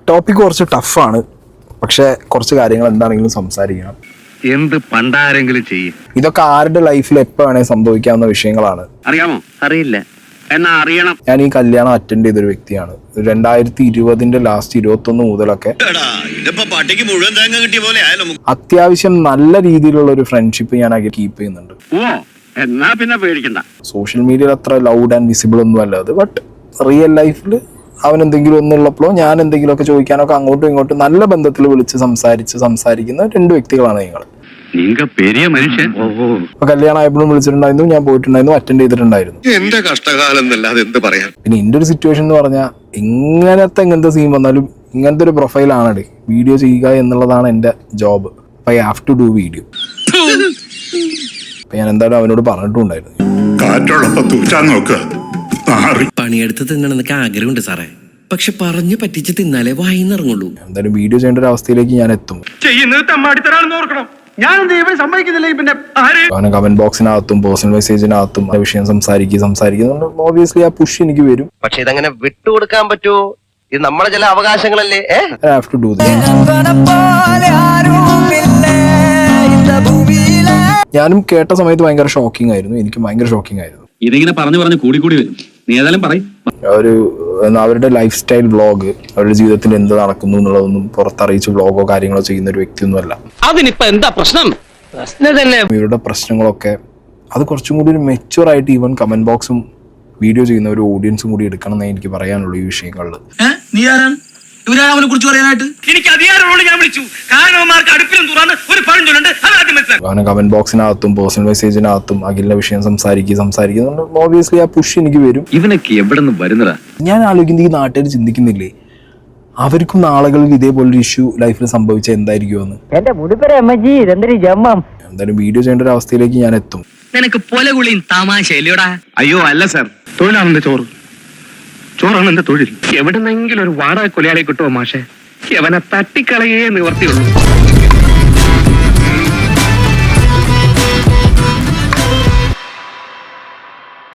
Topic കുറച്ച് ടഫാണ്, പക്ഷെ കുറച്ച് കാര്യങ്ങൾ എന്താണെങ്കിലും സംസാരിക്കണം. എന്ത് പണ്ടാരെങ്കിലും ചെയ്യും. ഇതൊക്കെ ആരുടെ ലൈഫിൽ എപ്പോൾ വേണേൽ സംഭവിക്കാവുന്ന വിഷയങ്ങളാണ്. അറിയാമോ? അറിയില്ല, എന്നാ അറിയണം. ഞാൻ ഈ കല്യാണം അറ്റൻഡ് ചെയ്തൊരു വ്യക്തിയാണ്. 2020 ലാസ്റ്റ് 21 മുതലൊക്കെ അത്യാവശ്യം നല്ല രീതിയിലുള്ള ഒരു ഫ്രണ്ട്ഷിപ്പ് ഞാൻ കീപ്പ് ചെയ്യുന്നുണ്ട്. എന്നാ പിന്നെ പേടിക്കണ്ട. സോഷ്യൽ മീഡിയയിൽ അത്ര ലൗഡ് ആൻഡ് വിസിബിൾ ഒന്നും അല്ല അത്, ബട്ട് റിയൽ ലൈഫിൽ അവൻ എന്തെങ്കിലും ഒന്നുള്ളപ്പോഴോ ഞാൻ എന്തെങ്കിലുമൊക്കെ ചോദിക്കാനൊക്കെ അങ്ങോട്ടും ഇങ്ങോട്ടും നല്ല ബന്ധത്തിൽ വിളിച്ച് സംസാരിക്കുന്ന രണ്ട് വ്യക്തികളാണ് നിങ്ങൾ. പെരിയ മനുഷ്യൻ. കല്യാണം ആയപ്പോഴും വിളിച്ചിട്ടുണ്ടായിരുന്നു, ഞാൻ പോയിട്ടുണ്ടായിരുന്നു, അറ്റൻഡ് ചെയ്തിട്ടുണ്ടായിരുന്നു. എന്റെ കഷ്ടകാലം എന്നല്ലാതെ എന്ത് പറയാം. പിന്നെ എൻ്റെ ഒരു സിറ്റുവേഷൻ എന്ന് പറഞ്ഞാൽ ഇങ്ങനത്തെ സീൻ വന്നാലും ഇങ്ങനത്തെ ഒരു പ്രൊഫൈലാണത്, വീഡിയോ ചെയ്യുക എന്നുള്ളതാണ് എൻ്റെ job. I have to do video. അപ്പൊ ഞാൻ എന്തായാലും അവനോട് പറഞ്ഞിട്ടുണ്ടായിരുന്നു, പണിയെടുത്ത് തിന്നണമെന്നൊക്കെ ആഗ്രഹമുണ്ട് സാറേ, പക്ഷെ പറഞ്ഞു പറ്റിച്ച് തിന്നാലേ വായിന്നിറങ്ങുള്ളൂ. എന്തായാലും വീഡിയോ ചെയ്യേണ്ട ഒരു അവസ്ഥയിലേക്ക് ഞാൻ എത്തും. അവന് കമന്റ് ബോക്സിനകത്തും പേഴ്സണൽ മെസ്സേജിനകത്തും വിഷയം സംസാരിക്കുന്നുണ്ട്. ഓബിയസ്ലി ആ പുഷ് എനിക്ക് വരും. പക്ഷെ ഇതങ്ങനെ വിട്ടുകൊടുക്കാൻ പറ്റുമോ? ഇത് നമ്മളെ ചില അവകാശങ്ങളല്ലേ. I have to do this. ഞാനും കേട്ട സമയത്ത് ഭയങ്കര ഷോക്കിംഗ് ആയിരുന്നു, എനിക്ക് ഭയങ്കര ഷോക്കിംഗ് ആയിരുന്നു. ഇതിങ്ങനെ പറഞ്ഞു കൂടി വരും. നീ ഏതായാലും പറയും. അവരുടെ ലൈഫ് സ്റ്റൈൽ വ്ളോഗ്, അവരുടെ ജീവിതത്തിൽ എന്ത് നടക്കുന്നു എന്നുള്ളതൊന്നും പുറത്തറിയിച്ച് വ്ളോഗോ കാര്യങ്ങളോ ചെയ്യുന്ന ഒരു വ്യക്തിയൊന്നുമല്ല. അതിനിപ്പോ എന്താ പ്രശ്നം? ഇവരുടെ പ്രശ്നങ്ങളൊക്കെ അത് കുറച്ചും കൂടി ഒരു മെച്യൂർ ആയിട്ട് ഈവൻ കമന്റ് ബോക്സും വീഡിയോ ചെയ്യുന്ന ഒരു ഓഡിയൻസും കൂടി എടുക്കണം എന്നേ എനിക്ക് പറയാനുള്ളൂ ഈ വിഷയങ്ങളിൽ. കമന്റ് ബോക്സിനകത്തും പേഴ്സണൽ മെസ്സേജിനകത്തും അഖിലിന്റെ വിഷയം സംസാരിക്കുന്നുണ്ട്. ഓബിയസ്ലി ആ പുഷ് എനിക്ക് വരും. ഇവനൊക്കെ എവിടെ നിന്ന് വരുന്നതാ? ഞാൻ ആലോചിക്കുന്നത് ഈ നാട്ടുകാർ ചിന്തിക്കുന്നില്ലേ, അവർക്കും നാളുകളിൽ ഇതേപോലൊരു ഇഷ്യൂ ലൈഫിൽ സംഭവിച്ച എന്തായിരിക്കുമെന്ന്. എന്തായാലും വീഡിയോ ചെയ്യേണ്ട ഒരു അവസ്ഥയിലേക്ക് ഞാൻ എത്തും. നിനക്ക് പൊലകുളിയും തമാശയില്ലോടാ. അയ്യോ അല്ല സാർ, തൊഴിലാണ് എന്റെ ചോറാണ് എന്റെ തൊഴിൽ. എവിടെന്നെങ്കിലും ഒരു വാടക കൊലയാളെ കിട്ടുമോ മാഷെ? അവനെ തട്ടിക്കളയേ നിവർത്തിയുള്ളൂ.